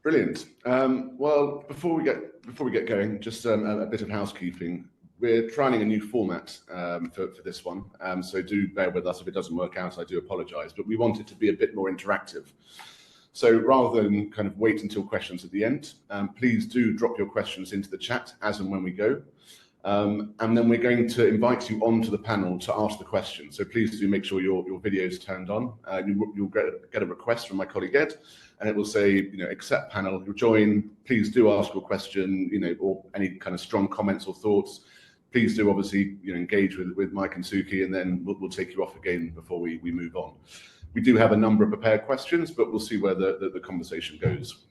Brilliant. Well, before we get going, just a bit of housekeeping. We're trying a new format for this one, so do bear with us if it doesn't work out. I do apologise, but we want it to be a bit more interactive. So rather than kind of wait until questions at the end, please do drop your questions into the chat as and when we go. And then we're going to invite you onto the panel to ask the question. So please do make sure your video is turned on. You'll get a request from my colleague Ed, and it will say, accept panel. You'll join. Please do ask your question, or any kind of strong comments or thoughts. Please do obviously, engage with Mike and Suki, and then we'll take you off again before we move on. We do have a number of prepared questions, but we'll see where the conversation goes.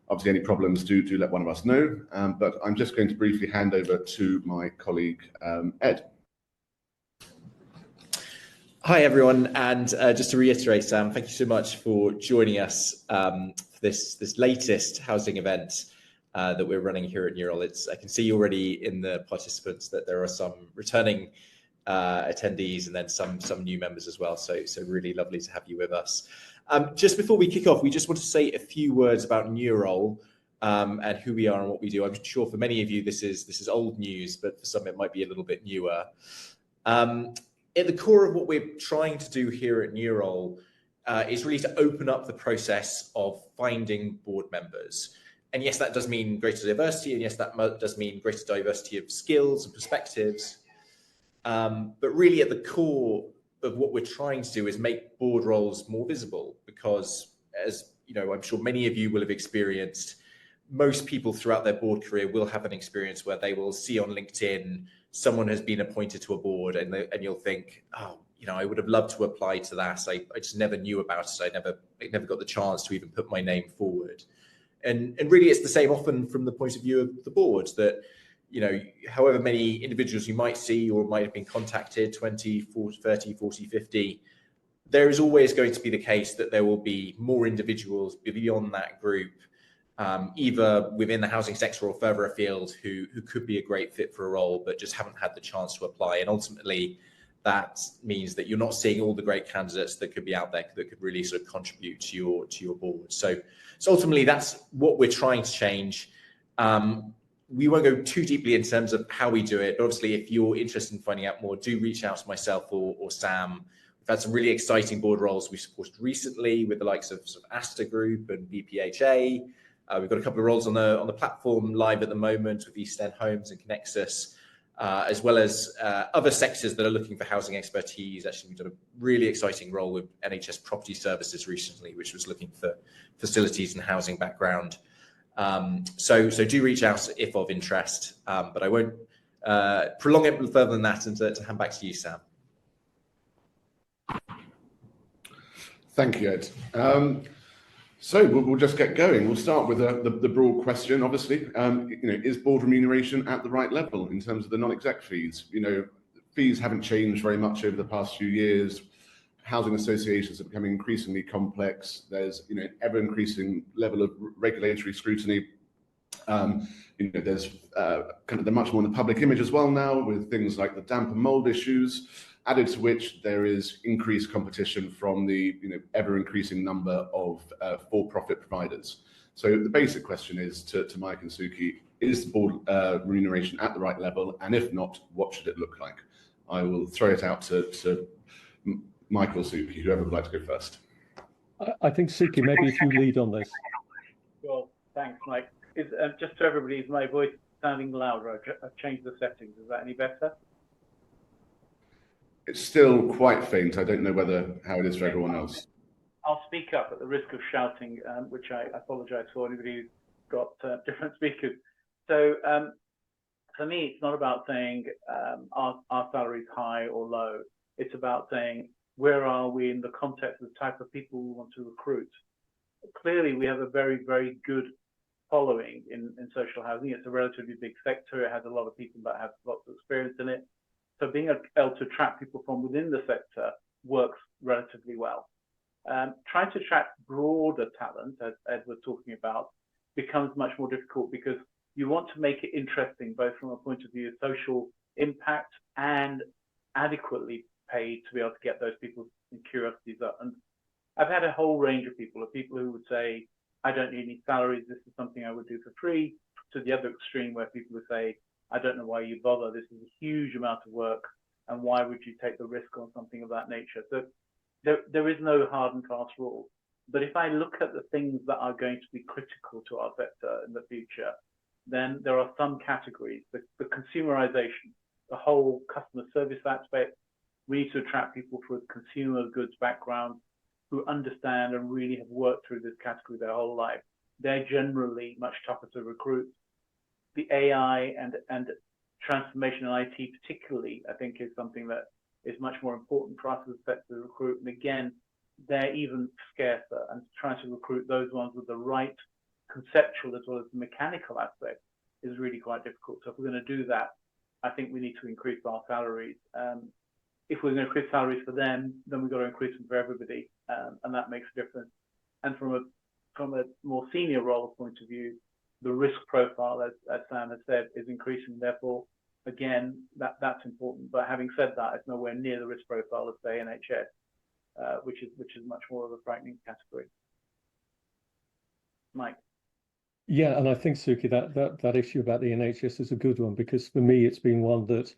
Obviously, any problems, do let one of us know. But I'm just going to briefly hand over to my colleague, Ed. Hi, everyone. And just to reiterate, Sam, thank you so much for joining us for this latest housing event that we're running here at Nurole. I can see already in the participants that there are some returning attendees and then some new members as well. So really lovely to have you with us. Just before we kick off, we just want to say a few words about Nurole and who we are and what we do. I'm sure for many of you this is old news, but for some it might be a little bit newer. At the core of what we're trying to do here at Nurole is really to open up the process of finding board members. And yes, that does mean greater diversity, and yes, that does mean greater diversity of skills and perspectives. But really at the core of what we're trying to do is make board roles more visible, because as I'm sure many of you will have experienced, most people throughout their board career will have an experience where they will see on LinkedIn someone has been appointed to a board, and you'll think, oh, I would have loved to apply to that. I just never knew about it. I never got the chance to even put my name forward. And really it's the same often from the point of view of the board, that however many individuals you might see or might have been contacted, 20, 40, 30, 40, 50, there is always going to be the case that there will be more individuals beyond that group, either within the housing sector or further afield, who could be a great fit for a role, but just haven't had the chance to apply. And ultimately, that means that you're not seeing all the great candidates that could be out there that could really sort of contribute to your board. So ultimately, that's what we're trying to change. We won't go too deeply in terms of how we do it, but obviously if you're interested in finding out more, do reach out to myself or Sam. We've had some really exciting board roles we supported recently with the likes of Asta Group and BPHA. We've got a couple of roles on the platform live at the moment with East End Homes and Connexus, as well as other sectors that are looking for housing expertise. Actually, we've done a really exciting role with NHS Property Services recently, which was looking for facilities and housing background. So do reach out if of interest, but I won't prolong it further than that, and to hand back to you, Sam. Thank you, Ed. So we'll just get going. We'll start with the broad question, obviously. Is board remuneration at the right level in terms of the non-exec fees? Fees haven't changed very much over the past few years. Housing associations are becoming increasingly complex. There's an ever-increasing level of regulatory scrutiny. There's they're much more in the public image as well now, with things like the damp and mold issues, added to which there is increased competition from the ever-increasing number of for-profit providers. So the basic question is to Mike and Suki, is the board remuneration at the right level? And if not, what should it look like? I will throw it out to Mike or Suki, whoever would like to go first. I think Suki, maybe if you lead on this. Well, thanks, Mike. Just to everybody, is my voice sounding louder? I've changed the settings. Is that any better? It's still quite faint. I don't know how it is for everyone else. I'll speak up at the risk of shouting, which I apologise for anybody who's got different speakers. So for me, it's not about saying our salary is high or low. It's about saying, where are we in the context of the type of people we want to recruit? Clearly, we have a very, very good following in social housing. It's a relatively big sector. It has a lot of people that have lots of experience in it. So being able to attract people from within the sector works relatively well. Trying to attract broader talent, as Ed was talking about, becomes much more difficult, because you want to make it interesting, both from a point of view of social impact and adequately paid to be able to get those people's curiosities up. And I've had a whole range of people who would say, I don't need any salaries, this is something I would do for free, to the other extreme where people would say, I don't know why you bother, this is a huge amount of work, and why would you take the risk on something of that nature? So there is no hard and fast rule. But if I look at the things that are going to be critical to our sector in the future, then there are some categories. The consumerization, the whole customer service aspect, we need to attract people with consumer goods background who understand and really have worked through this category their whole life. They're generally much tougher to recruit. The AI and transformation in IT particularly, I think, is something that is much more important for us as a sector to recruit. And again, they're even scarcer, and trying to recruit those ones with the right conceptual as well as the mechanical aspect is really quite difficult. So if we're going to do that, I think we need to increase our salaries. If we're going to increase salaries for them, then we've got to increase them for everybody, and that makes a difference. And from a more senior role point of view, the risk profile, as Sam has said, is increasing. Therefore, again, that's important. But having said that, it's nowhere near the risk profile of, say, NHS, which is much more of a frightening category. Mike. Yeah, and I think, Suki, that issue about the NHS is a good one, because for me, it's been one that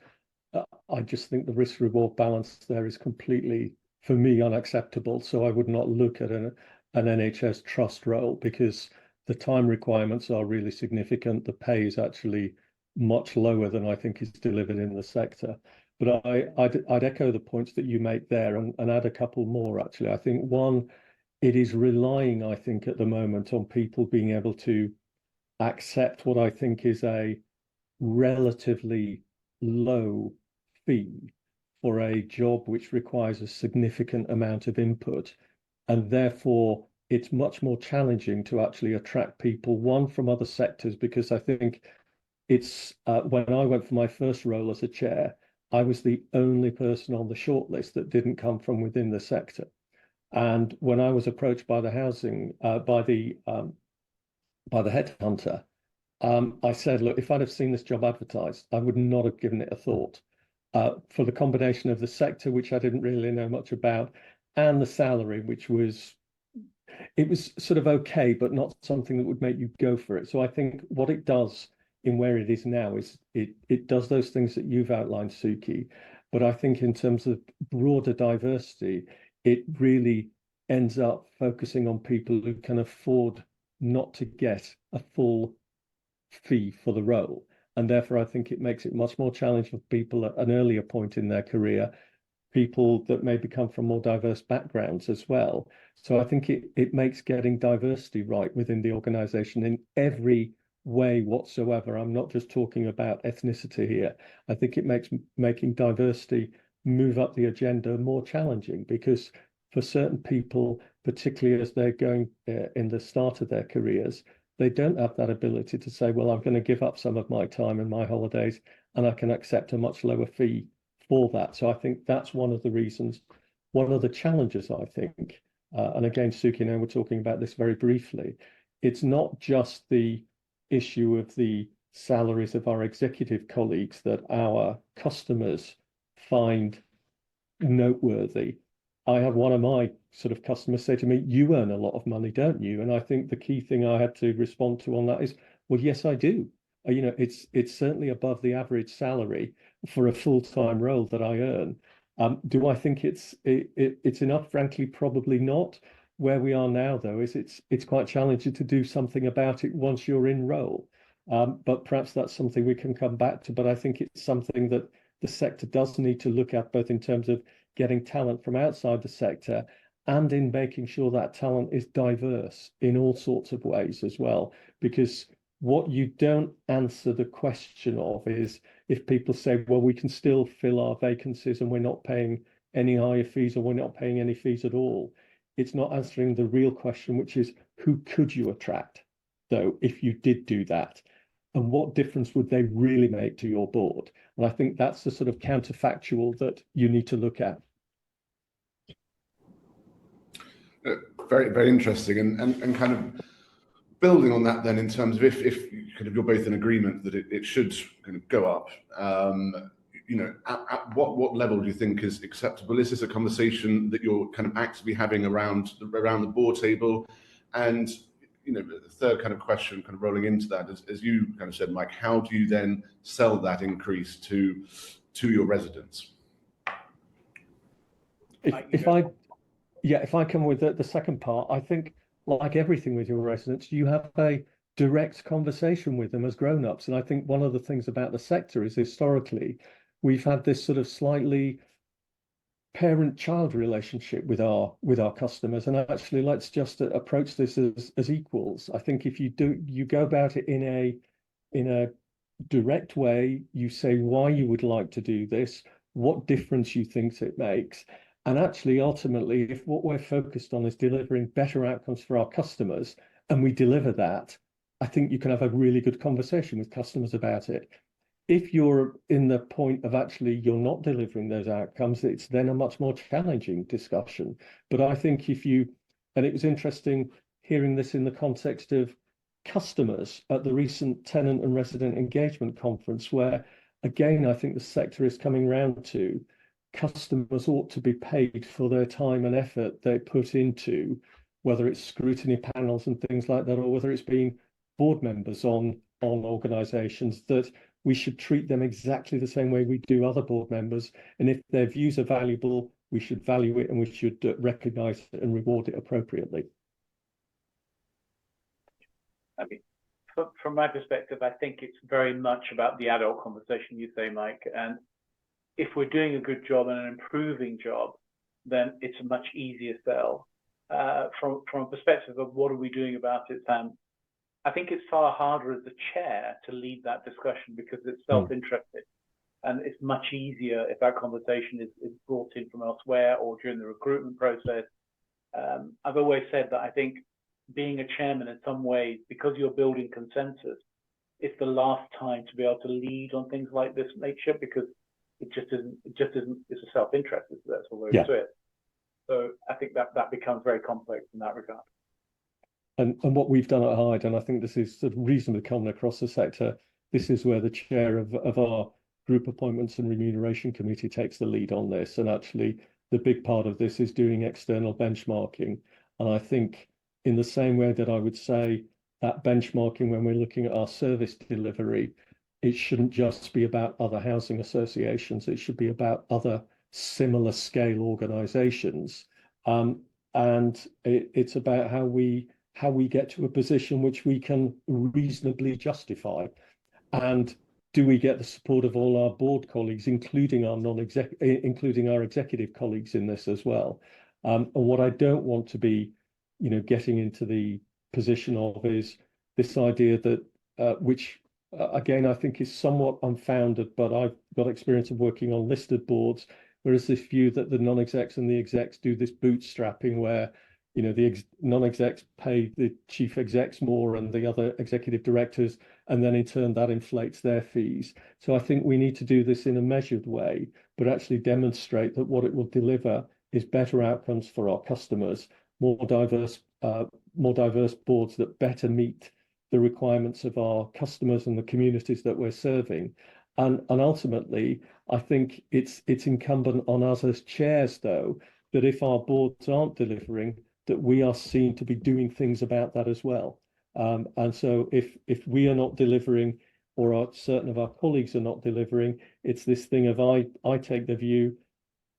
I just think the risk-reward balance there is completely, for me, unacceptable. So I would not look at an NHS trust role, because the time requirements are really significant. The pay is actually much lower than I think is delivered in the sector. But I'd echo the points that you make there and add a couple more, actually. I think one, it is relying, I think, at the moment on people being able to accept what I think is a relatively low fee for a job which requires a significant amount of input. And therefore, it's much more challenging to actually attract people, one, from other sectors, because I think it's when I went for my first role as a chair, I was the only person on the shortlist that didn't come from within the sector. And when I was approached by the by the headhunter, I said, look, if I'd have seen this job advertised, I would not have given it a thought. For the combination of the sector, which I didn't really know much about, and the salary, which was sort of okay, but not something that would make you go for it. So I think what it does in where it is now is it does those things that you've outlined, Suki. But I think in terms of broader diversity, it really ends up focusing on people who can afford not to get a full fee for the role. And therefore, I think it makes it much more challenging for people at an earlier point in their career, people that maybe come from more diverse backgrounds as well. So I think it makes getting diversity right within the organization in every way whatsoever. I'm not just talking about ethnicity here. I think it makes making diversity move up the agenda more challenging, because for certain people, particularly as they're going in the start of their careers, they don't have that ability to say, well, I'm going to give up some of my time and my holidays, and I can accept a much lower fee for that. So I think that's one of the reasons, one of the challenges, I think, and again, Suki and I were talking about this very briefly, it's not just the issue of the salaries of our executive colleagues that our customers find noteworthy. I had one of my sort of customers say to me, you earn a lot of money, don't you? And I think the key thing I had to respond to on that is, well, yes, I do. You know, it's certainly above the average salary for a full-time role that I earn. Do I think it's enough? Frankly, probably not. Where we are now, though, is it's quite challenging to do something about it once you're in role. But perhaps that's something we can come back to. But I think it's something that the sector does need to look at, both in terms of getting talent from outside the sector and in making sure that talent is diverse in all sorts of ways as well. Because what you don't answer the question of is if people say, well, we can still fill our vacancies and we're not paying any higher fees, or we're not paying any fees at all. It's not answering the real question, which is, who could you attract, though, if you did do that? And what difference would they really make to your board? And I think that's the sort of counterfactual that you need to look at. Very, very interesting. And kind of building on that then, in terms of if kind of you're both in agreement that it should kind of go up, at what level do you think is acceptable? Is this a conversation that you're kind of actively having around the board table? And the third kind of question, kind of rolling into that, as you kind of said, Mike, how do you then sell that increase to your residents? If I come with the second part, I think, like everything with your residents, you have a direct conversation with them as grown-ups. And I think one of the things about the sector is historically we've had this sort of slightly parent-child relationship with our customers, and actually let's just approach this as equals. I think if you go about it in a direct way, you say why you would like to do this, what difference you think it makes. And actually, ultimately, if what we're focused on is delivering better outcomes for our customers, and we deliver that, I think you can have a really good conversation with customers about it. If you're in the point of actually you're not delivering those outcomes, it's then a much more challenging discussion. But I think and it was interesting hearing this in the context of customers at the recent tenant and resident engagement conference, where, again, I think the sector is coming round to customers ought to be paid for their time and effort they put into, whether it's scrutiny panels and things like that, or whether it's being board members on organisations, that we should treat them exactly the same way we do other board members. And if their views are valuable, we should value it and we should recognise it and reward it appropriately. I mean, from my perspective, I think it's very much about the adult conversation you say, Mike. And if we're doing a good job and an improving job, then it's a much easier sell. From a perspective of what are we doing about it, Sam, I think it's far harder as the chair to lead that discussion because it's self-interested. And it's much easier if that conversation is brought in from elsewhere or during the recruitment process. I've always said that I think being a chairman in some ways, because you're building consensus, it's the last time to be able to lead on things like this nature, because it just isn't, it's a self-interest, that's all there is to it. So I think that becomes very complex in that regard. And what we've done at Hyde, and I think this is sort of reasonably common across the sector, this is where the chair of our group appointments and remuneration committee takes the lead on this. And actually, the big part of this is doing external benchmarking. And I think in the same way that I would say that benchmarking, when we're looking at our service delivery, it shouldn't just be about other housing associations. It should be about other similar scale organisations. And it's about how we get to a position which we can reasonably justify. And do we get the support of all our board colleagues, including our executive colleagues in this as well? And what I don't want to be, getting into the position of is this idea that, which again, I think is somewhat unfounded, but I've got experience of working on listed boards, whereas this view that the non-execs and the execs do this bootstrapping where the non-execs pay the chief execs more and the other executive directors, and then in turn that inflates their fees. So I think we need to do this in a measured way, but actually demonstrate that what it will deliver is better outcomes for our customers, more diverse boards that better meet the requirements of our customers and the communities that we're serving. And ultimately, I think it's incumbent on us as chairs, though, that if our boards aren't delivering, that we are seen to be doing things about that as well. And so if we are not delivering, or certain of our colleagues are not delivering, it's this thing of I take the view,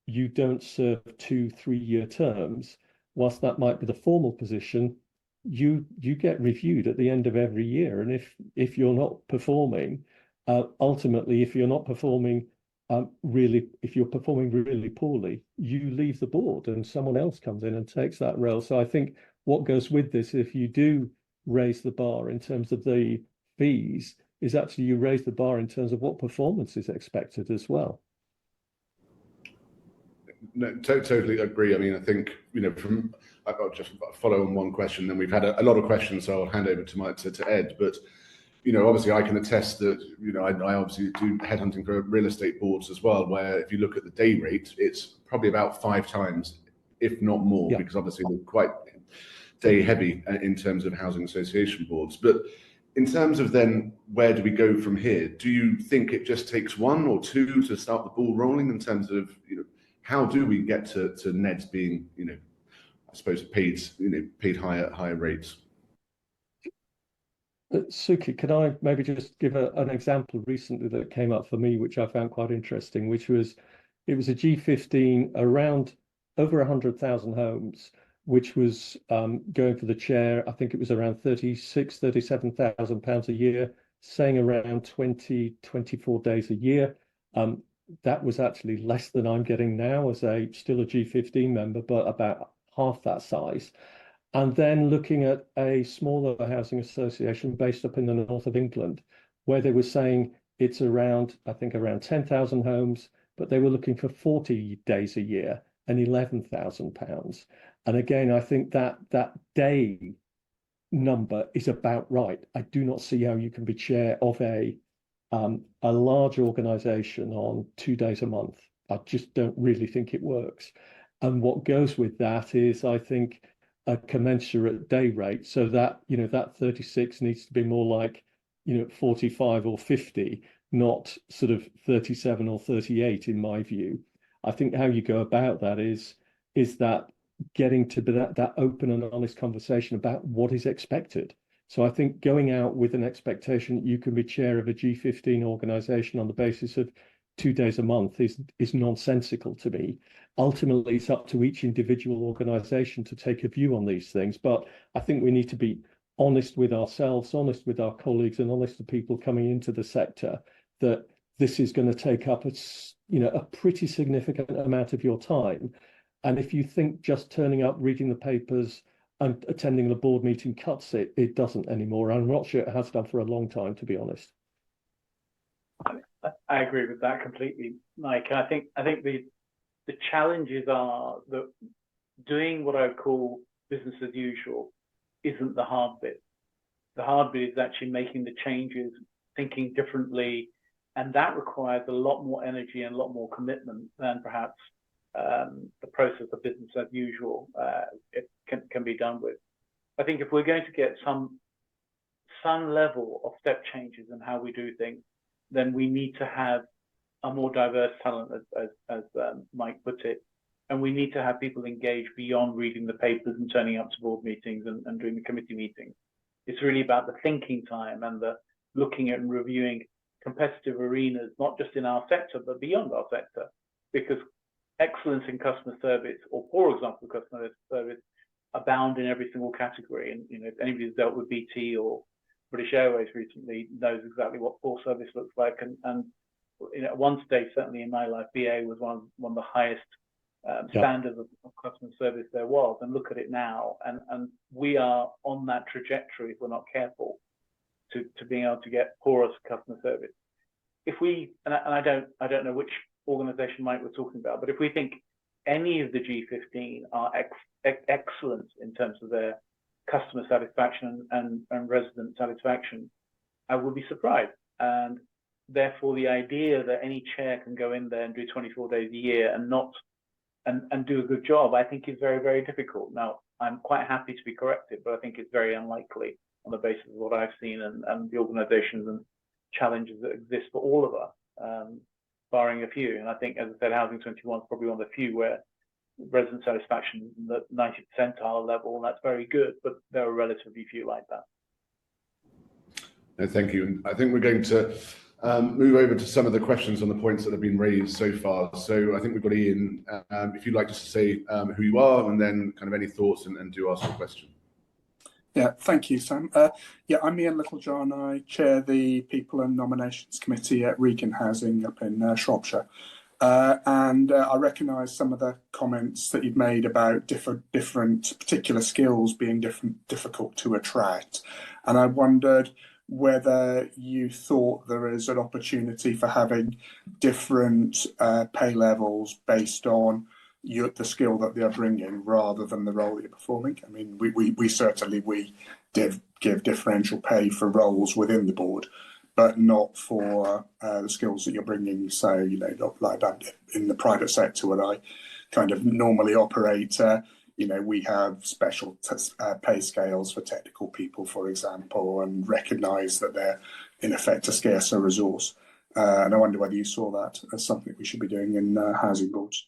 you don't serve 2-3 year terms. Whilst that might be the formal position, you get reviewed at the end of every year. And if you're not performing, ultimately, if you're not performing if you're performing really poorly, you leave the board and someone else comes in and takes that role. So I think what goes with this, if you do raise the bar in terms of the fees, is actually you raise the bar in terms of what performance is expected as well. No, totally agree. I mean, I think, I'll just follow on one question, then we've had a lot of questions, so I'll hand over to Ed. But obviously I can attest that, I obviously do headhunting for real estate boards as well, where if you look at the day rate, it's probably about 5 times, if not more, because obviously they're quite day heavy in terms of housing association boards. But in terms of then where do we go from here? Do you think it just takes one or two to start the ball rolling in terms of, how do we get to NEDs being, I suppose paid higher rates? Suki, can I maybe just give an example recently that came up for me, which I found quite interesting, which was, it was a G15 around over 100,000 homes, which was going for the chair. I think it was around 37,000 pounds a year, saying around 24 days a year. That was actually less than I'm getting now as still a G15 member, but about half that size. And then looking at a smaller housing association based up in the north of England, where they were saying it's around, I think around 10,000 homes, but they were looking for 40 days a year and £11,000. And again, I think that day number is about right. I do not see how you can be chair of a large organization on 2 days a month. I just don't really think it works. And what goes with that is, I think, a commensurate day rate, so that that 36 needs to be more like 45 or 50, not sort of 37 or 38 in my view. I think how you go about that is that getting to be that open and honest conversation about what is expected. So I think going out with an expectation that you can be chair of a G15 organization on the basis of 2 days a month is nonsensical to me. Ultimately, it's up to each individual organization to take a view on these things. But I think we need to be honest with ourselves, honest with our colleagues, and honest with people coming into the sector that this is going to take up a pretty significant amount of your time. And if you think just turning up, reading the papers, and attending the board meeting cuts it, it doesn't anymore. I'm not sure it has done for a long time, to be honest. I agree with that completely, Mike. I think the challenges are that doing what I would call business as usual isn't the hard bit. The hard bit is actually making the changes, thinking differently, and that requires a lot more energy and a lot more commitment than perhaps the process of business as usual it can be done with. I think if we're going to get some level of step changes in how we do things, then we need to have a more diverse talent, as Mike put it, and we need to have people engaged beyond reading the papers and turning up to board meetings and doing the committee meetings. It's really about the thinking time and the looking at and reviewing competitive arenas, not just in our sector, but beyond our sector, because excellence in customer service, or poor example of customer service, abound in every single category. And if anybody's dealt with BT or British Airways recently knows exactly what poor service looks like. And at one stage, certainly in my life, BA was one of the highest standards of customer service there was. And look at it now, and we are on that trajectory if we're not careful to being able to get poorer customer service. If we, and I don't know which organization Mike was talking about, but if we think any of the G15 are excellent in terms of their customer satisfaction and resident satisfaction, I would be surprised. And therefore, the idea that any chair can go in there and do 24 days a year and do a good job, I think is very, very difficult. Now, I'm quite happy to be corrected, but I think it's very unlikely on the basis of what I've seen and the organizations and challenges that exist for all of us, barring a few. And I think, as I said, Housing 21 is probably one of the few where resident satisfaction at 90 percentile level, and that's very good, but there are relatively few like that. No, thank you. I think we're going to move over to some of the questions on the points that have been raised so far. So I think we've got Ian, if you'd like just to say who you are and then kind of any thoughts and do ask a question. Yeah, thank you, Sam. I'm Ian Littlejohn. I chair the People and Nominations Committee at Regan Housing up in Shropshire. And I recognise some of the comments that you've made about different particular skills being difficult to attract. And I wondered whether you thought there is an opportunity for having different pay levels based on the skill that they're bringing rather than the role that you're performing. I mean, we certainly give differential pay for roles within the board, but not for the skills that you're bringing. So, not like that in the private sector where I kind of normally operate. we have special pay scales for technical people, for example, and recognise that they're in effect a scarcer resource. And I wonder whether you saw that as something we should be doing in housing boards.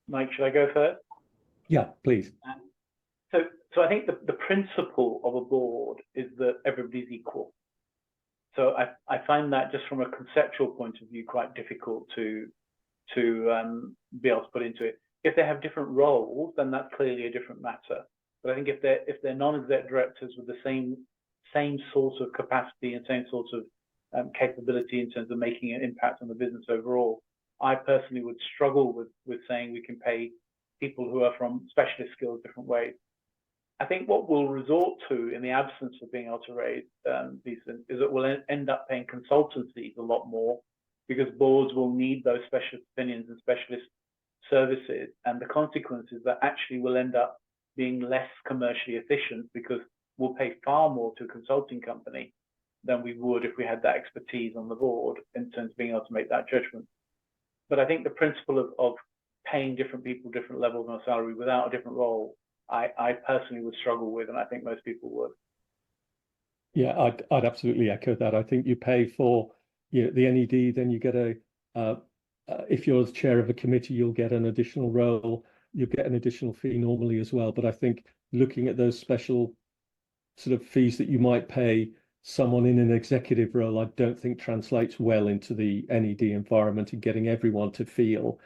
Mike, should I go first? Yeah, please. So I think the principle of a board is that everybody's equal. So I find that just from a conceptual point of view quite difficult to be able to put into it. If they have different roles, then that's clearly a different matter. But I think if they're non-exec directors with the same sort of capacity and same sort of capability in terms of making an impact on the business overall, I personally would struggle with saying we can pay people who are from specialist skills different ways. I think what we'll resort to in the absence of being able to raise these things is that we'll end up paying consultancies a lot more, because boards will need those specialist opinions and specialist services, and the consequence is that actually we'll end up being less commercially efficient, because we'll pay far more to a consulting company than we would if we had that expertise on the board in terms of being able to make that judgment. But I think the principle of paying different people different levels of salary without a different role, I personally would struggle with, and I think most people would. Yeah, I'd absolutely echo that. I think you pay for the NED, then you get if you're the chair of a committee, you'll get an additional role, you'll get an additional fee normally as well. But I think looking at those special sort of fees that you might pay someone in an executive role, I don't think translates well into the NED environment and getting everyone to feel.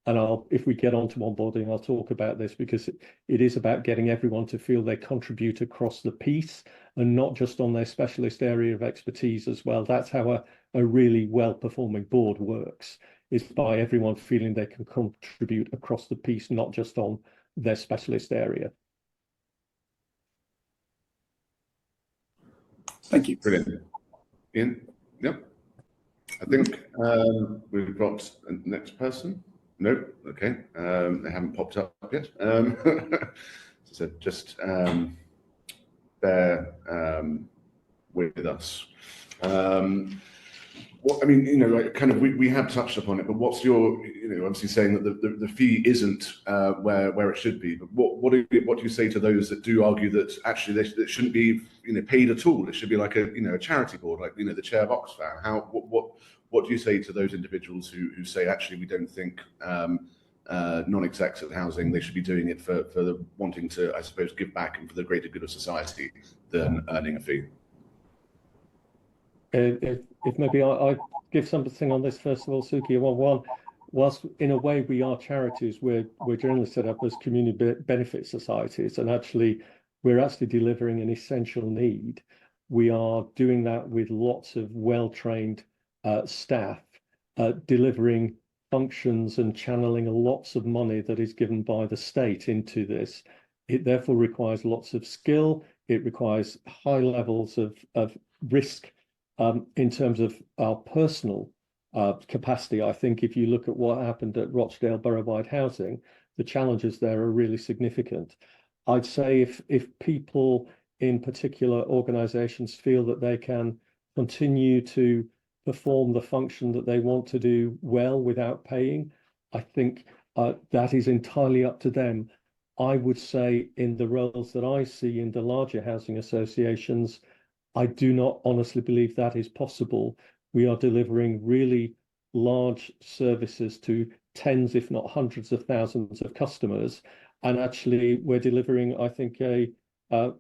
And if we get onto onboarding, I'll talk about this, because it is about getting everyone to feel they contribute across the piece and not just on their specialist area of expertise as well. That's how a really well-performing board works, is by everyone feeling they can contribute across the piece, not just on their specialist area. Thank you. Brilliant. Ian? Yep. I think we've got a next person. No, okay. They haven't popped up yet. So just bear with us. What I mean, like kind of we have touched upon it, but what's your, obviously saying that the fee isn't where it should be. But what do you say to those that do argue that actually they shouldn't be paid at all? It should be like a charity board, like the chair of Oxfam. What do you say to those individuals who say actually we don't think non-execs of housing, they should be doing it for wanting to, I suppose, give back and for the greater good of society than earning a fee? If maybe I give something on this first of all, Suki. One, whilst in a way we are charities, we're generally set up as community benefit societies, and actually we're actually delivering an essential need. We are doing that with lots of well-trained staff, delivering functions and channeling lots of money that is given by the state into this. It therefore requires lots of skill. It requires high levels of risk in terms of our personal capacity. I think if you look at what happened at Rochdale Borough-wide Housing, the challenges there are really significant. I'd say if people in particular organisations feel that they can continue to perform the function that they want to do well without paying, I think that is entirely up to them. I would say in the roles that I see in the larger housing associations, I do not honestly believe that is possible. We are delivering really large services to tens, if not hundreds of thousands of customers. And actually we're delivering, I think, a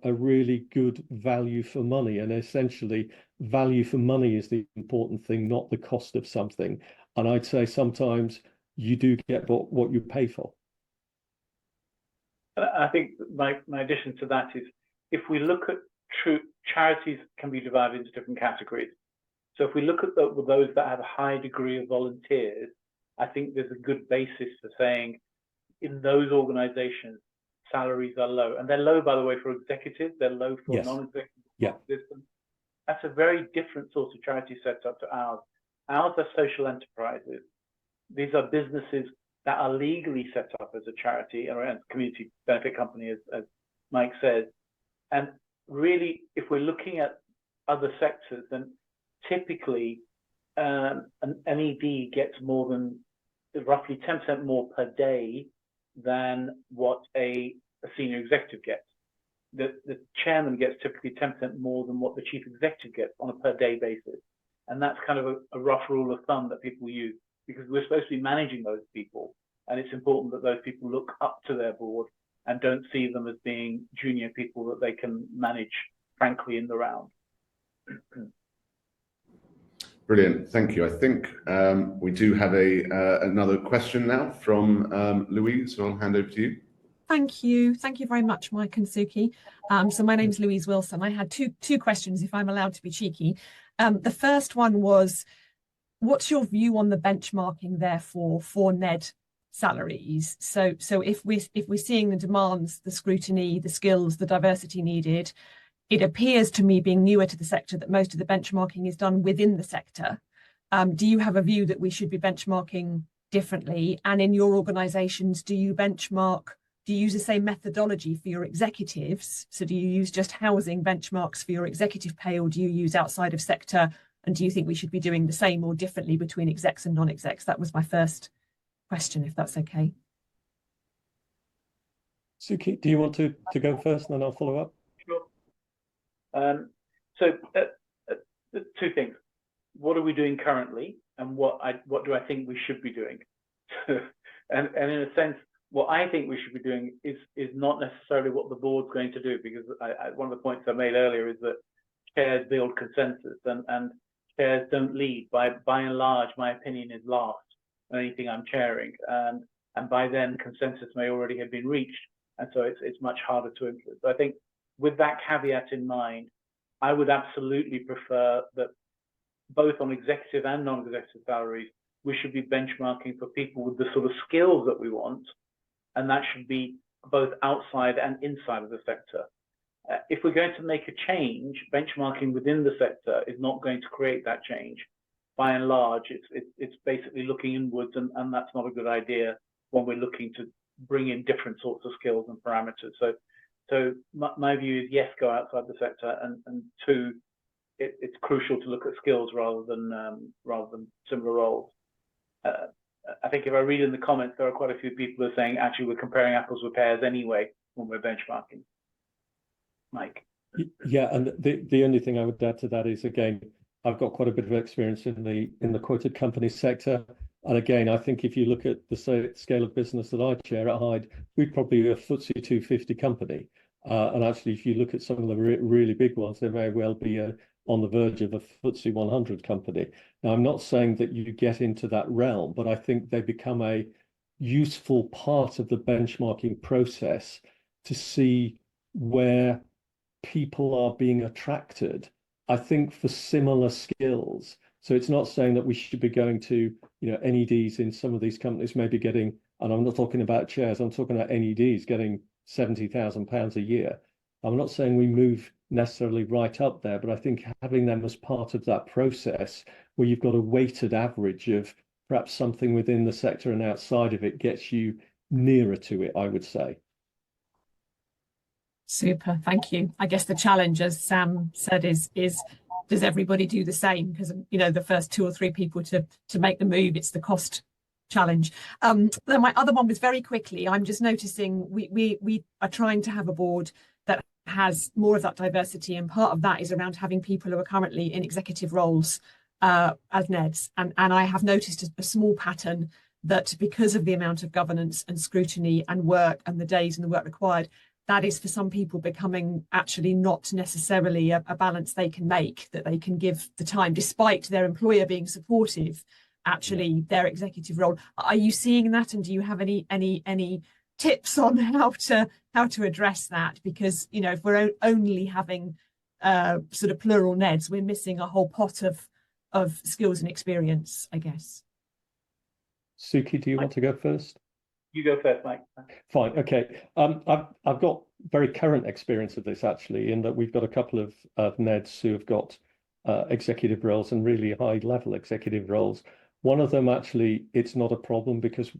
really good value for money. And essentially value for money is the important thing, not the cost of something. And I'd say sometimes you do get what you pay for. I think my addition to that is, if we look at charities can be divided into different categories. So if we look at those that have a high degree of volunteers, I think there's a good basis for saying in those organizations, salaries are low. And they're low, by the way, for executives, they're low for non-executive systems. That's a very different sort of charity setup to ours. Ours are social enterprises. These are businesses that are legally set up as a charity or a community benefit company, as Mike said. And really, if we're looking at other sectors, then typically an NED gets more than roughly 10% more per day than what a senior executive gets. The chairman gets typically 10% more than what the chief executive gets on a per day basis. And that's kind of a rough rule of thumb that people use, because we're supposed to be managing those people. And it's important that those people look up to their board and don't see them as being junior people that they can manage, frankly, in the round. Brilliant, thank you. I think we do have another question now from Louise, so I'll hand over to you. Thank you very much, Mike and Suki. So my name's Louise Wilson. I had two questions, if I'm allowed to be cheeky. The first one was, what's your view on the benchmarking, therefore, for NED salaries? So if we're seeing the demands, the scrutiny, the skills, the diversity needed, it appears to me, being newer to the sector, that most of the benchmarking is done within the sector. Do you have a view that we should be benchmarking differently? And in your organisations, do you benchmark? Do you use the same methodology for your executives? So do you use just housing benchmarks for your executive pay, or do you use outside of sector? And do you think we should be doing the same or differently between execs and non-execs? That was my first question, if that's okay. Suki, do you want to go first, and then I'll follow up? Sure. So two things. What are we doing currently, and what do I think we should be doing? and in a sense, what I think we should be doing is not necessarily what the board's going to do, because one of the points I made earlier is that chairs build consensus, and chairs don't lead. By and large, my opinion is last on anything I'm chairing, and by then consensus may already have been reached, and so it's much harder to influence. So I think with that caveat in mind, I would absolutely prefer that both on executive and non-executive salaries, we should be benchmarking for people with the sort of skills that we want, and that should be both outside and inside of the sector. If we're going to make a change, benchmarking within the sector is not going to create that change. By and large, it's basically looking inwards, and that's not a good idea when we're looking to bring in different sorts of skills and parameters. So my view is, yes, go outside the sector, and two, it's crucial to look at skills rather than similar roles. I think if I read in the comments, there are quite a few people who are saying, actually, we're comparing apples with pears anyway when we're benchmarking. Mike. Yeah, and the only thing I would add to that is, again, I've got quite a bit of experience in the quoted company sector. And again, I think if you look at the scale of business that I chair at Hyde, we'd probably be a FTSE 250 company. And actually, if you look at some of the really big ones, they may well be on the verge of a FTSE 100 company. Now, I'm not saying that you get into that realm, but I think they become a useful part of the benchmarking process to see where people are being attracted, I think, for similar skills. So it's not saying that we should be going to, NEDs in some of these companies maybe getting, and I'm not talking about chairs, I'm talking about NEDs getting £70,000 a year. I'm not saying we move necessarily right up there, but I think having them as part of that process where you've got a weighted average of perhaps something within the sector and outside of it gets you nearer to it, I would say. Super, thank you. I guess the challenge, as Sam said, is does everybody do the same? Because the first 2 or 3 people to make the move, it's the cost challenge. Then my other one was, very quickly, I'm just noticing we are trying to have a board that has more of that diversity, and part of that is around having people who are currently in executive roles as NEDs, and I have noticed a small pattern that, because of the amount of governance and scrutiny and work and the days and the work required, that is for some people becoming actually not necessarily a balance they can make, that they can give the time, despite their employer being supportive, actually their executive role. Are you seeing that, and do you have any tips on how to address that? Because if we're only having sort of plural NEDs, we're missing a whole pot of skills and experience, I guess. Suki, do you want to go first? You go first, Mike. Fine. Okay. I've got very current experience of this, actually, in that we've got a couple of NEDs who have got executive roles, and really high-level executive roles. One of them, actually, it's not a problem because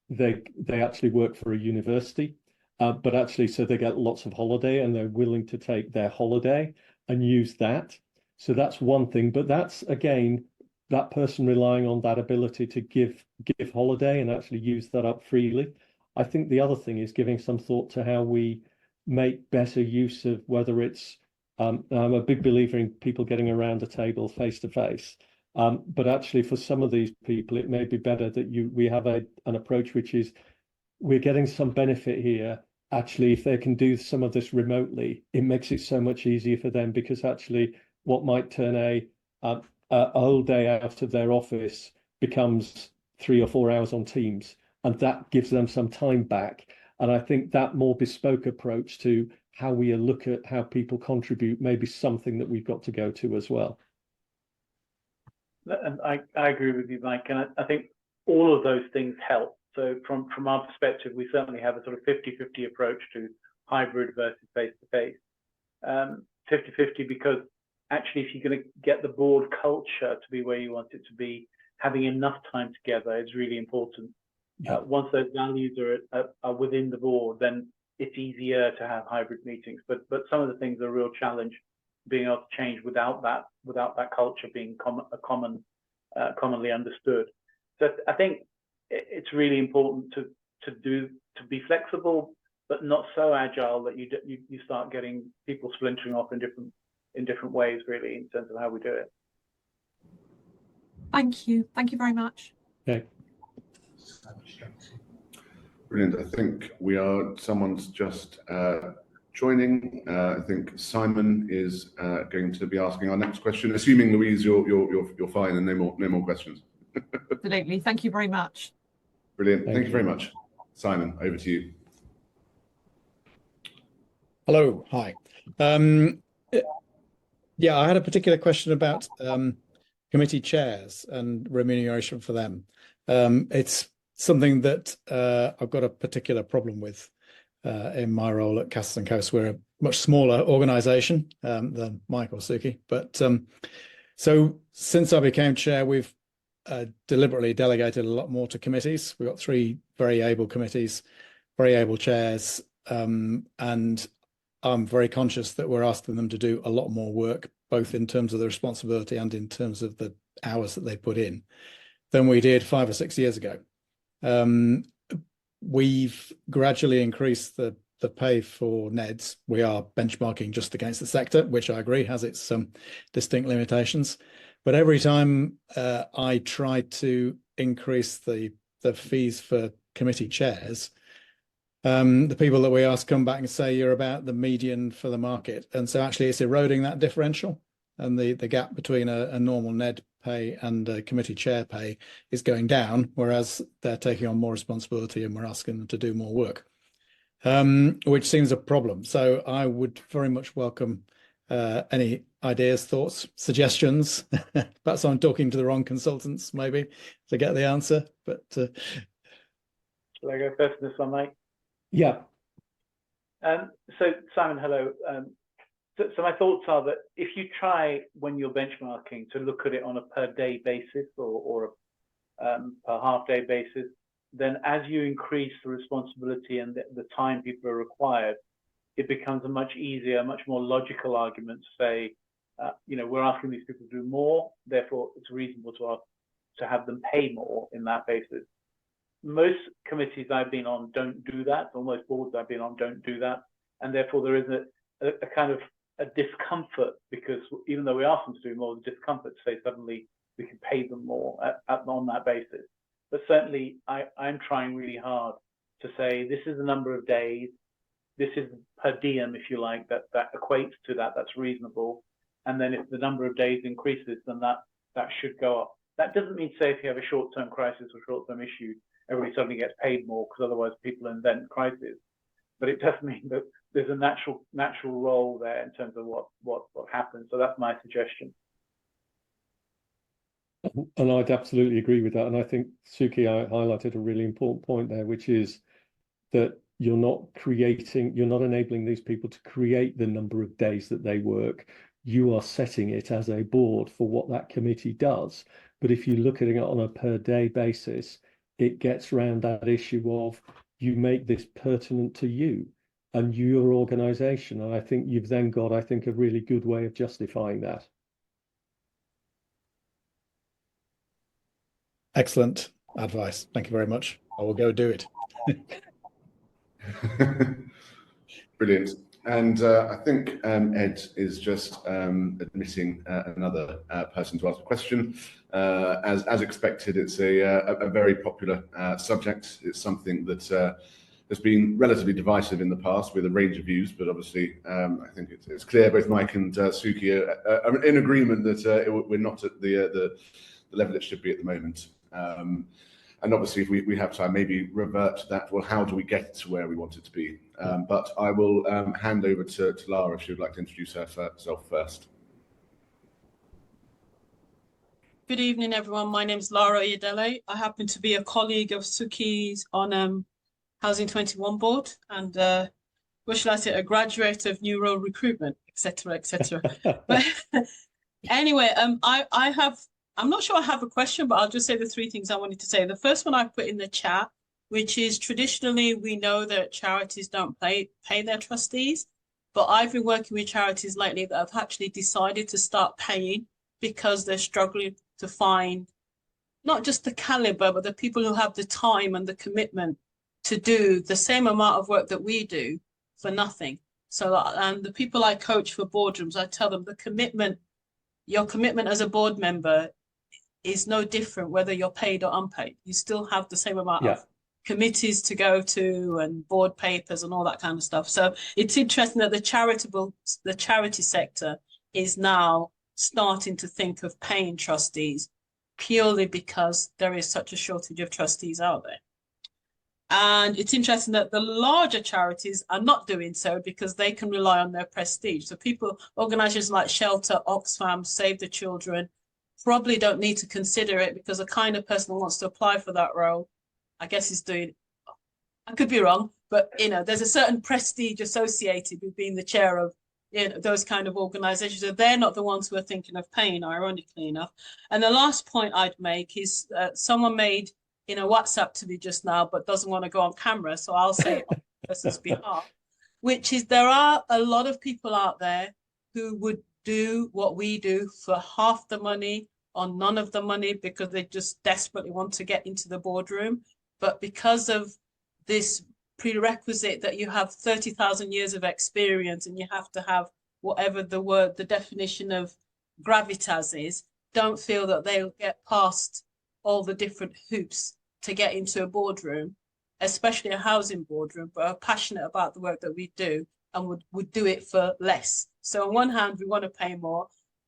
they actually work for a university, but actually, so they get lots of holiday, and they're willing to take their holiday and use that. So that's one thing. But that's, again, that person relying on that ability to give holiday and actually use that up freely. I think the other thing is giving some thought to how we make better use of whether it's, I'm a big believer in people getting around a table face to face. But actually for some of these people, it may be better that we have an approach which is we're getting some benefit here. Actually, if they can do some of this remotely, it makes it so much easier for them, because actually what might turn a whole day out of their office becomes 3 or 4 hours on Teams, and that gives them some time back. And I think that more bespoke approach to how we look at how people contribute may be something that we've got to go to as well. And I agree with you, Mike, and I think all of those things help. So from our perspective, we certainly have a sort of 50-50 approach to hybrid versus face-to-face. 50-50 because actually if you're going to get the board culture to be where you want it to be, having enough time together is really important. Yeah. Once those values are within the board, then it's easier to have hybrid meetings. But some of the things are a real challenge, being able to change without that culture being commonly understood. So I think it's really important to be flexible, but not so agile that you start getting people splintering off in different ways, really, in terms of how we do it. Thank you very much. Okay. Brilliant. I think someone's just joining. I think Simon is going to be asking our next question. Assuming, Louise, you're fine and no more questions. Absolutely. Thank you very much. Brilliant. Thank you very much. Simon, over to you. Hello. Hi. Yeah, I had a particular question about committee chairs and remuneration for them. It's something that I've got a particular problem with in my role at Castles and Coasts. We're a much smaller organisation than Mike or Suki. But so since I became chair, we've deliberately delegated a lot more to committees. We've got 3 very able committees, very able chairs, and I'm very conscious that we're asking them to do a lot more work, both in terms of the responsibility and in terms of the hours that they put in, than we did 5 or 6 years ago. We've gradually increased the pay for NEDs. We are benchmarking just against the sector, which I agree has its distinct limitations. But every time I try to increase the fees for committee chairs, the people that we ask come back and say you're about the median for the market. And so actually it's eroding that differential, and the gap between a normal NED pay and a committee chair pay is going down, whereas they're taking on more responsibility and we're asking them to do more work, which seems a problem. So I would very much welcome any ideas, thoughts, suggestions. Perhaps I'm talking to the wrong consultants, maybe, to get the answer. But shall I go first in this one, Mike? Yeah. So Simon, hello. So my thoughts are that if you try, when you're benchmarking, to look at it on a per day basis or a per half day basis, then as you increase the responsibility and the time people are required, it becomes a much easier, much more logical argument to say, we're asking these people to do more, therefore it's reasonable to have them pay more in that basis. Most committees I've been on don't do that, or most boards I've been on don't do that, and therefore there is a kind of a discomfort, because even though we ask them to do more, the discomfort to say suddenly we can pay them more on that basis. But certainly I'm trying really hard to say this is the number of days, this is per diem, if you like, that equates to that's reasonable. And then if the number of days increases, then that should go up. That doesn't mean to say if you have a short-term crisis or short-term issue, everybody suddenly gets paid more, because otherwise people invent crises. But it does mean that there's a natural role there in terms of what happens. So that's my suggestion. And I'd absolutely agree with that. And I think Suki highlighted a really important point there, which is that you're not enabling these people to create the number of days that they work. You are setting it as a board for what that committee does. But if you look at it on a per day basis, it gets around that issue of you make this pertinent to you and your organisation. And I think you've then got, a really good way of justifying that. excellent advice. Thank you very much. I will go do it. Brilliant. And I think Ed is just admitting another person to ask a question. As expected, it's a very popular subject. It's something that has been relatively divisive in the past with a range of views, but obviously I think it's clear both Mike and Suki are in agreement that we're not at the level it should be at the moment. And obviously, if we have time, maybe revert to that. Well, how do we get to where we want it to be? But I will hand over to Lara if she would like to introduce herself first. Good evening, everyone. My name is Lara Iadele. I happen to be a colleague of Suki's on Housing 21 board, and what shall I say, a graduate of Nurole recruitment, etc., etc. But anyway, I'm not sure I have a question, but I'll just say the three things I wanted to say. The first one I put in the chat, which is traditionally we know that charities don't pay their trustees, but I've been working with charities lately that have actually decided to start paying because they're struggling to find not just the caliber, but the people who have the time and the commitment to do the same amount of work that we do for nothing. So, and the people I coach for boardrooms, I tell them your commitment as a board member is no different whether you're paid or unpaid. You still have the same amount of committees to go to and board papers and all that kind of stuff. So it's interesting that the charity sector is now starting to think of paying trustees purely because there is such a shortage of trustees out there. And it's interesting that the larger charities are not doing so because they can rely on their prestige. So organizations like Shelter, Oxfam, Save the Children, probably don't need to consider it because the kind of person who wants to apply for that role, I guess is doing, I could be wrong, but there's a certain prestige associated with being the chair of those kind of organizations. So they're not the ones who are thinking of paying, ironically enough. And the last point I'd make is someone made in a WhatsApp to me just now, but doesn't want to go on camera. So I'll say it on the person's behalf, which is there are a lot of people out there who would do what we do for half the money or none of the money because they just desperately want to get into the boardroom. But because of this prerequisite that you have 30,000 years of experience and you have to have whatever the definition of gravitas is, don't feel that they'll get past all the different hoops to get into a boardroom, especially a housing boardroom, but are passionate about the work that we do and would do it for less. So on one hand, we want to pay more.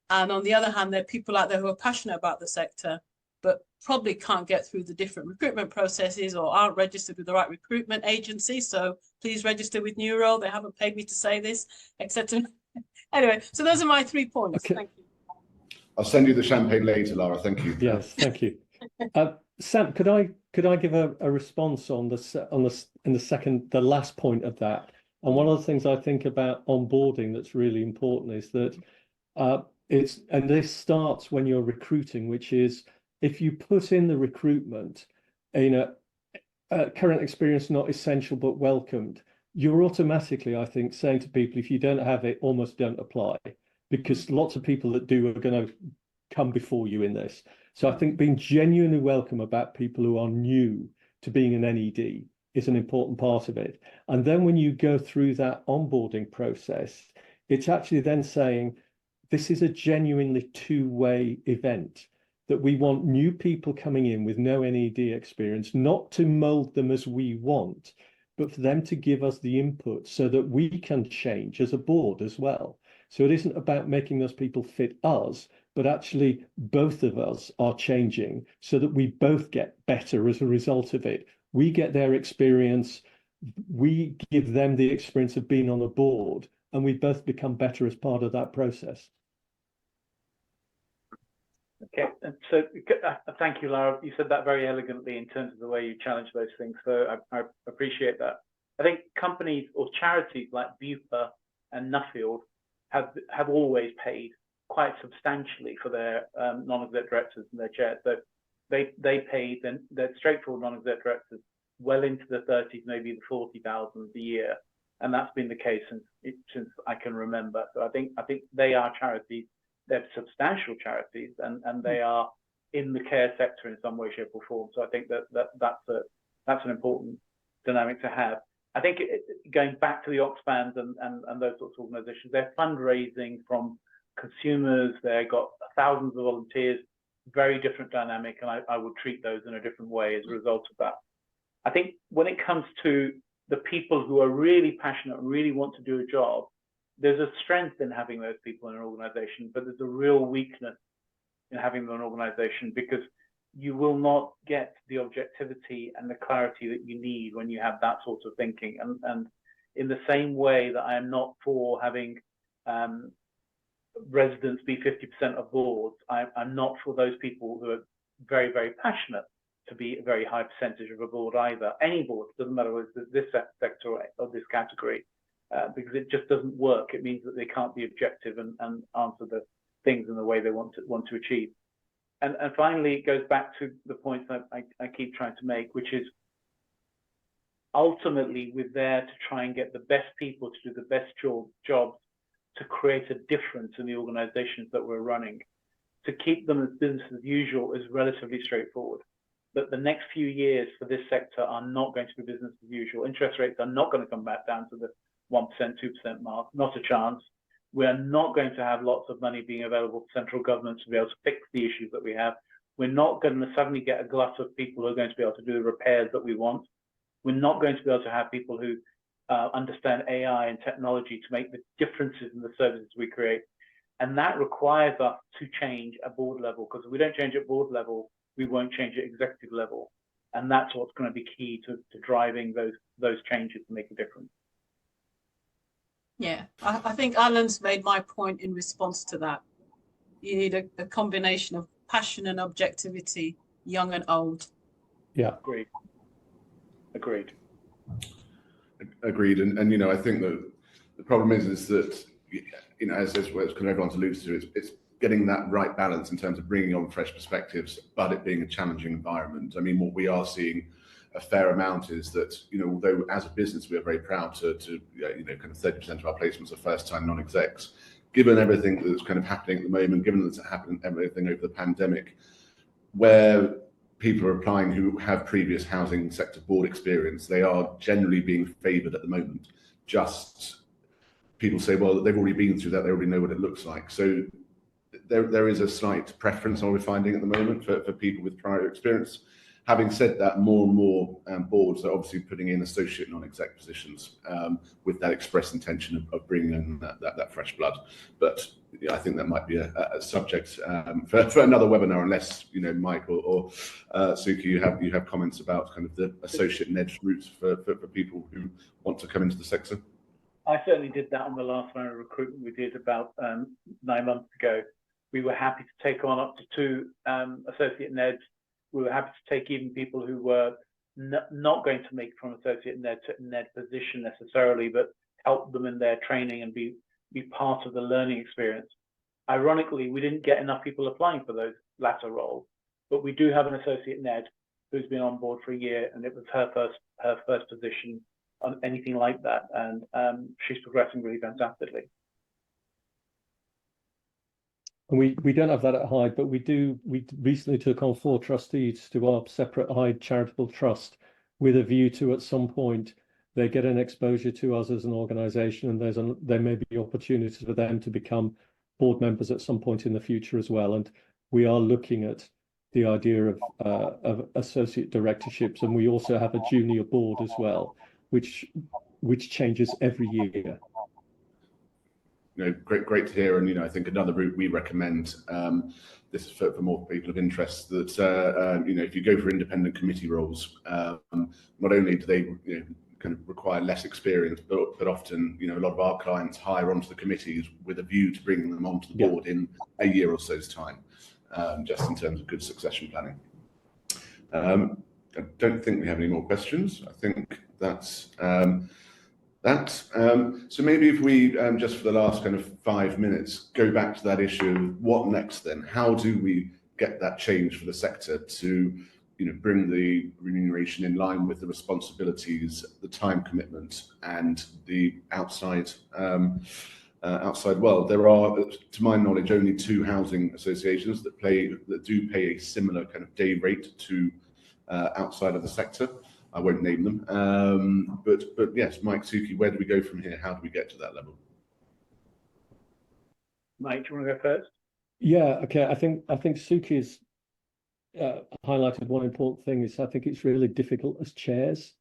And on the other hand, there are people out there who are passionate about the sector, but probably can't get through the different recruitment processes or aren't registered with the right recruitment agency. So please register with Nurole. They haven't paid me to say this, etc. Anyway, so those are my 3 points. Okay. Thank you. I'll send you the champagne later, Lara. Thank you. Yes, thank you. Sam, could I give a response on the last point of that? And one of the things I think about onboarding that's really important is that and this starts when you're recruiting, which is if you put in the recruitment, current experience not essential but welcomed, you're automatically, I think, saying to people, if you don't have it, almost don't apply, because lots of people that do are going to come before you in this. So I think being genuinely welcome about people who are new to being an NED is an important part of it. And then when you go through that onboarding process, it's actually then saying, this is a genuinely two-way event, that we want new people coming in with no NED experience, not to mold them as we want, but for them to give us the input so that we can change as a board as well. So it isn't about making those people fit us, but actually both of us are changing so that we both get better as a result of it. We get their experience, we give them the experience of being on a board, and we both become better as part of that process. Okay, and so thank you, Lara. You said that very elegantly in terms of the way you challenge those things. So I appreciate that. I think companies or charities like Bupa and Nuffield have always paid quite substantially for their non-exec directors and their chairs. So they paid their straightforward non-exec directors well into the 30s, maybe the 40,000 a year, and that's been the case since I can remember. So I think they are charities. They're substantial charities, and they are in the care sector in some way, shape, or form. So I think that's an important dynamic to have. I think going back to the Oxfams and those sorts of organisations, they're fundraising from consumers. They've got thousands of volunteers, very different dynamic, and I would treat those in a different way as a result of that. I think when it comes to the people who are really passionate and really want to do a job, there's a strength in having those people in an organisation, but there's a real weakness in having them in an organisation, because you will not get the objectivity and the clarity that you need when you have that sort of thinking. And in the same way that I am not for having residents be 50% of boards, I'm not for those people who are very, very passionate to be a very high percentage of a board either. Any board, doesn't matter whether it's this sector or this category, because it just doesn't work. It means that they can't be objective and answer the things in the way they want to achieve. And finally, it goes back to the point that I keep trying to make, which is ultimately we're there to try and get the best people to do the best jobs to create a difference in the organizations that we're running. To keep them as business as usual is relatively straightforward. But the next few years for this sector are not going to be business as usual. Interest rates are not going to come back down to the 1%, 2% mark, not a chance. We're not going to have lots of money being available to central government to be able to fix the issues that we have. We're not going to suddenly get a glut of people who are going to be able to do the repairs that we want. We're not going to be able to have people who understand AI and technology to make the differences in the services we create. And that requires us to change at board level, because if we don't change at board level, we won't change at executive level. And that's what's going to be key to driving those changes to make a difference. Yeah, I think Alan's made my point in response to that. You need a combination of passion and objectivity, young and old. Yeah. Agreed. And you know, I think that the problem is that, you know, as kind of everyone's alluded to, it's getting that right balance in terms of bringing on fresh perspectives, but it being a challenging environment. I mean, what we are seeing a fair amount is that, you know, although as a business we are very proud to you know, kind of 30% of our placements are first-time non-execs, given everything that's kind of happening at the moment, given that's happened everything over the pandemic, where people are applying who have previous housing sector board experience, they are generally being favoured at the moment. Just people say, well, they've already been through that, they already know what it looks like. So there is a slight preference, we're finding at the moment, for people with prior experience. Having said that, more and more boards are obviously putting in associate non-exec positions with that express intention of bringing in that fresh blood. But yeah, I think that might be a subject for another webinar, unless, you know, Mike or Suki, you have comments about kind of the associate NED routes for people who want to come into the sector. I certainly did that on the last round of recruitment we did about 9 months ago. We were happy to take on up to 2 associate NEDs. We were happy to take even people who were not going to make from associate NED to NED position necessarily, but help them in their training and be part of the learning experience. Ironically, we didn't get enough people applying for those latter roles, but we do have an associate NED who's been on board for a year, and it was her first position on anything like that, and she's progressing really fantastically. And we don't have that at Hyde, but we recently took on 4 trustees to our separate Hyde charitable trust, with a view to, at some point, they get an exposure to us as an organisation, and there may be opportunities for them to become board members at some point in the future as well. And we are looking at the idea of associate directorships, and we also have a junior board as well, which changes every year. You know, great to hear. And, you know, I think another route we recommend, this is for more people of interest, that you know, if you go for independent committee roles, not only do they, you know, kind of require less experience, but often, you know, a lot of our clients hire onto the committees with a view to bringing them onto the board in a year or so's time, just in terms of good succession planning. I don't think we have any more questions. I think that's so maybe if we just for the last kind of 5 minutes go back to that issue of what next then. How do we get that change for the sector to, you know, bring the remuneration in line with the responsibilities, the time commitment, and the outside world? There are, to my knowledge, only 2 housing associations that do pay a similar kind of day rate to outside of the sector. I won't name them. But yes, Mike, Suki, where do we go from here? How do we get to that level? Mike, do you want to go first? Yeah, okay. I think Suki's highlighted one important thing is I think it's really difficult as chairs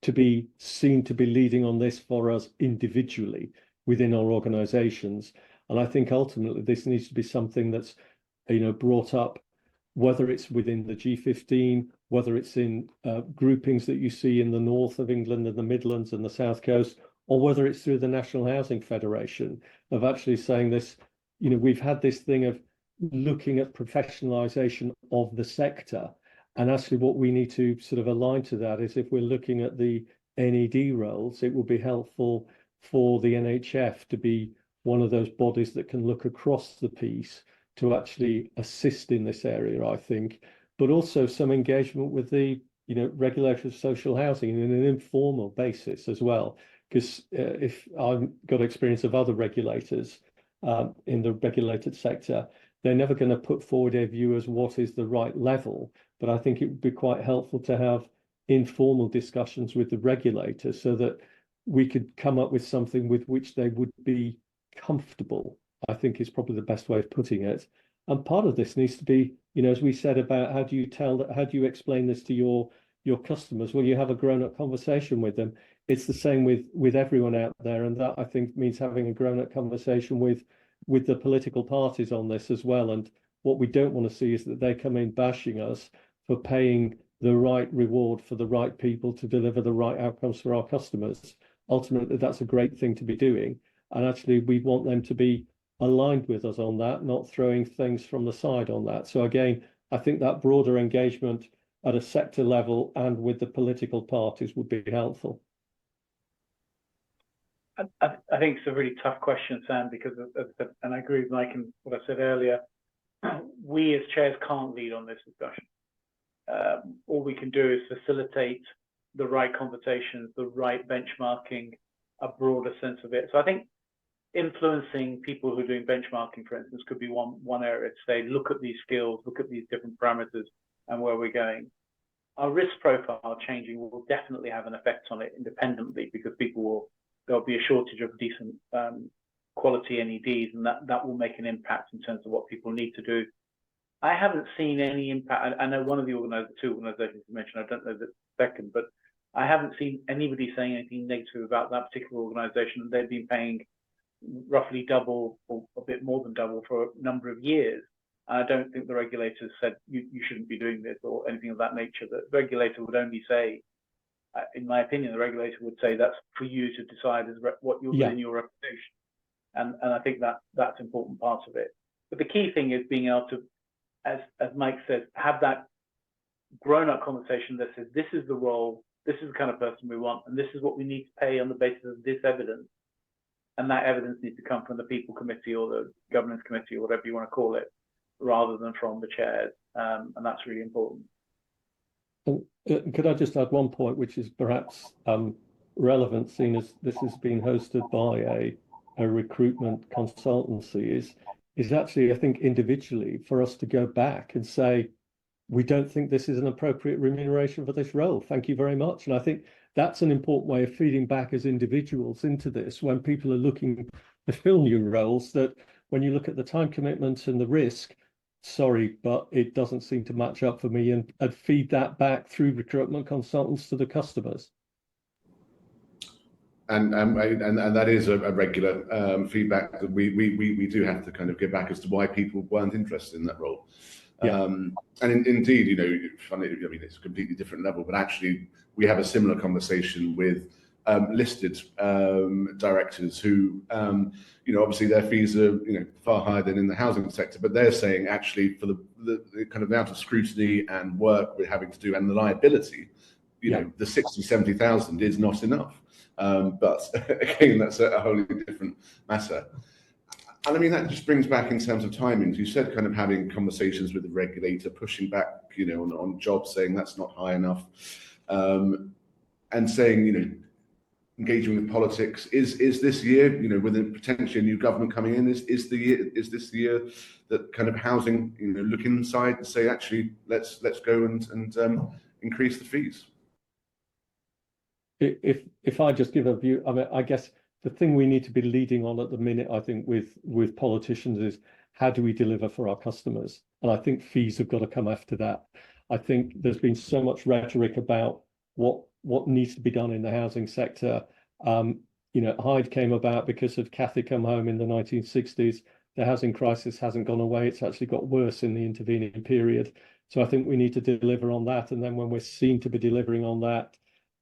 to be seen to be leading on this for us individually within our organisations. And I think ultimately this needs to be something that's, brought up, whether it's within the G15, whether it's in groupings that you see in the north of England and the Midlands and the South Coast, or whether it's through the National Housing Federation, of actually saying this, we've had this thing of looking at professionalisation of the sector. And actually what we need to sort of align to that is if we're looking at the NED roles, it will be helpful for the NHF to be one of those bodies that can look across the piece to actually assist in this area, I think, but also some engagement with the, regulators of social housing in an informal basis as well. Because if I've got experience of other regulators in the regulated sector, they're never going to put forward their view as what is the right level. But I think it would be quite helpful to have informal discussions with the regulators so that we could come up with something with which they would be comfortable, I think is probably the best way of putting it. And part of this needs to be, as we said about how do you explain this to your customers? Well, you have a grown-up conversation with them. It's the same with everyone out there. And that I think means having a grown-up conversation with the political parties on this as well. And what we don't want to see is that they come in bashing us for paying the right reward for the right people to deliver the right outcomes for our customers. Ultimately, that's a great thing to be doing. And actually, we want them to be aligned with us on that, not throwing things from the side on that. So again, I think that broader engagement at a sector level and with the political parties would be helpful. I think it's a really tough question, Sam, because and I agree with Mike and what I said earlier, we as chairs can't lead on this discussion. All we can do is facilitate the right conversations, the right benchmarking, a broader sense of it. So I think influencing people who are doing benchmarking, for instance, could be one area to say, look at these skills, look at these different parameters and where we're going. Our risk profile changing will definitely have an effect on it independently because there'll be a shortage of decent quality NEDs, and that will make an impact in terms of what people need to do. I haven't seen any impact. I know one of the two organisations you mentioned, I don't know the second, but I haven't seen anybody saying anything negative about that particular organisation, and they've been paying roughly double or a bit more than double for a number of years. And I don't think the regulators said you shouldn't be doing this or anything of that nature. The regulator would only say, in my opinion, the regulator would say that's for you to decide as what you're in your reputation. And I think that's an important part of it. But the key thing is being able to, as Mike says, have that grown-up conversation that says, this is the role, this is the kind of person we want, and this is what we need to pay on the basis of this evidence. And that evidence needs to come from the people committee or the governance committee or whatever you want to call it, rather than from the chairs. And that's really important. Could I just add one point, which is perhaps relevant, seeing as this has been hosted by a recruitment consultancy, is actually, I think, individually for us to go back and say, we don't think this is an appropriate remuneration for this role. Thank you very much. And I think that's an important way of feeding back as individuals into this when people are looking to fill new roles, that when you look at the time commitment and the risk, sorry, but it doesn't seem to match up for me, and feed that back through recruitment consultants to the customers. And that is a regular feedback that we do have to kind of get back as to why people weren't interested in that role. Yeah. And indeed, funny, I mean, it's a completely different level, but actually we have a similar conversation with listed directors who, obviously their fees are, far higher than in the housing sector, but they're saying actually for the kind of amount of scrutiny and work we're having to do and the liability, the 60,000-70,000 is not enough. But again, that's a wholly different matter. And I mean, that just brings back in terms of timings. You said kind of having conversations with the regulator, pushing back, on jobs, saying that's not high enough, and saying, engaging with politics. Is this year, with a potentially a new government coming in, is this the year that kind of housing, look inside and say, actually, let's go and increase the fees? if I just give a view, I mean, I guess the thing we need to be leading on at the minute, I think, with politicians is how do we deliver for our customers? And I think fees have got to come after that. I think there's been so much rhetoric about what needs to be done in the housing sector. You know, Hyde came about because of Cathy Come Home in the 1960s. The housing crisis hasn't gone away. It's actually got worse in the intervening period. So I think we need to deliver on that. And then when we're seen to be delivering on that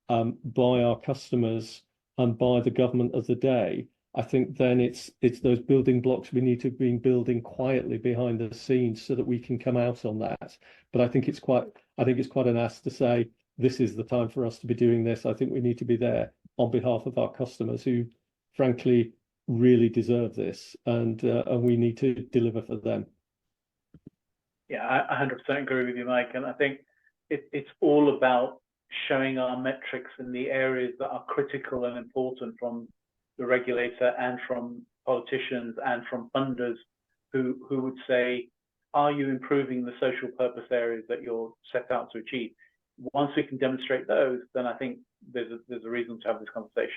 by our customers and by the government of the day, I think then it's those building blocks we need to be building quietly behind the scenes so that we can come out on that. But I think it's quite an ask to say this is the time for us to be doing this. I think we need to be there on behalf of our customers who, frankly, really deserve this, and we need to deliver for them. Yeah, I 100% agree with you, Mike. And I think it's all about showing our metrics in the areas that are critical and important from the regulator and from politicians and from funders who would say, are you improving the social purpose areas that you're set out to achieve? Once we can demonstrate those, then I think there's a reason to have this conversation.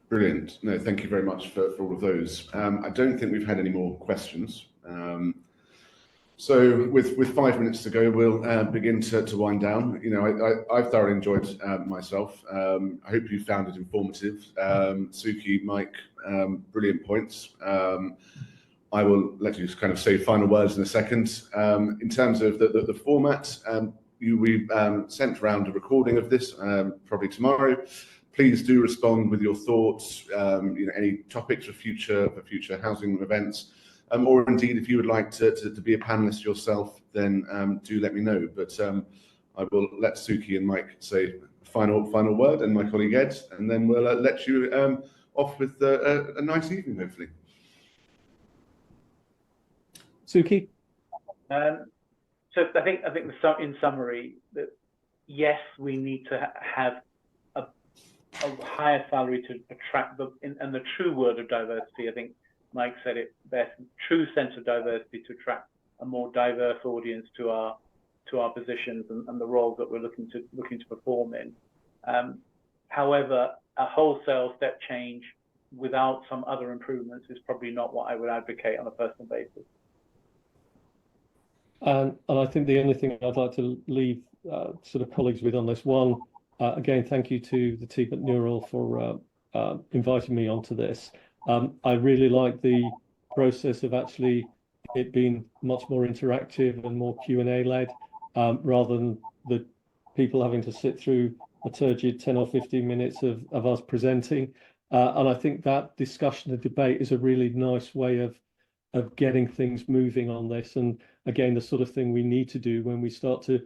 Brilliant. No, thank you very much for all of those. I don't think we've had any more questions. So with 5 minutes to go, we'll begin to wind down. You know, I've thoroughly enjoyed myself. I hope you found it informative. Suki, Mike, brilliant points. I will let you kind of say final words in a second. In terms of the format, we sent around a recording of this probably tomorrow. Please do respond with your thoughts, you know, any topics for future housing events, or indeed if you would like to be a panelist yourself, then do let me know. But I will let Suki and Mike say final word, and my colleague Ed, and then we'll let you off with a nice evening, hopefully. Suki? So I think in summary that yes, we need to have a higher salary to attract and the true word of diversity. I think Mike said it best. True sense of diversity to attract a more diverse audience to our positions and the roles that we're looking to perform in. However, a wholesale step change without some other improvements is probably not what I would advocate on a personal basis. And I think the only thing I'd like to leave sort of colleagues with on this one, again, thank you to the team at Nurole for inviting me onto this. I really like the process of actually it being much more interactive and more Q&A led, rather than the people having to sit through a turgid 10 or 15 minutes of us presenting. And I think that discussion and debate is a really nice way of getting things moving on this. And again, the sort of thing we need to do when we start to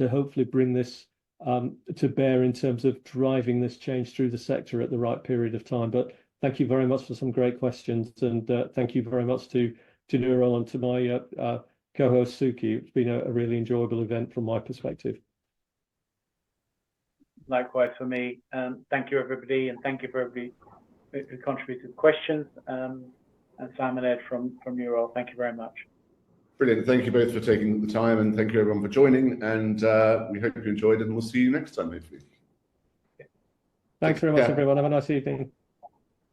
hopefully bring this to bear in terms of driving this change through the sector at the right period of time. But thank you very much for some great questions, and thank you very much to Nurole and to my co-host Suki. It's been a really enjoyable event from my perspective. Likewise for me. Thank you everybody, and thank you for everybody who contributed questions. And Sam and Ed from Nurole, thank you very much. Brilliant. Thank you both for taking the time, and thank you everyone for joining. And we hope you enjoyed it, and we'll see you next time, hopefully. Thanks very much, everyone. Have a nice evening.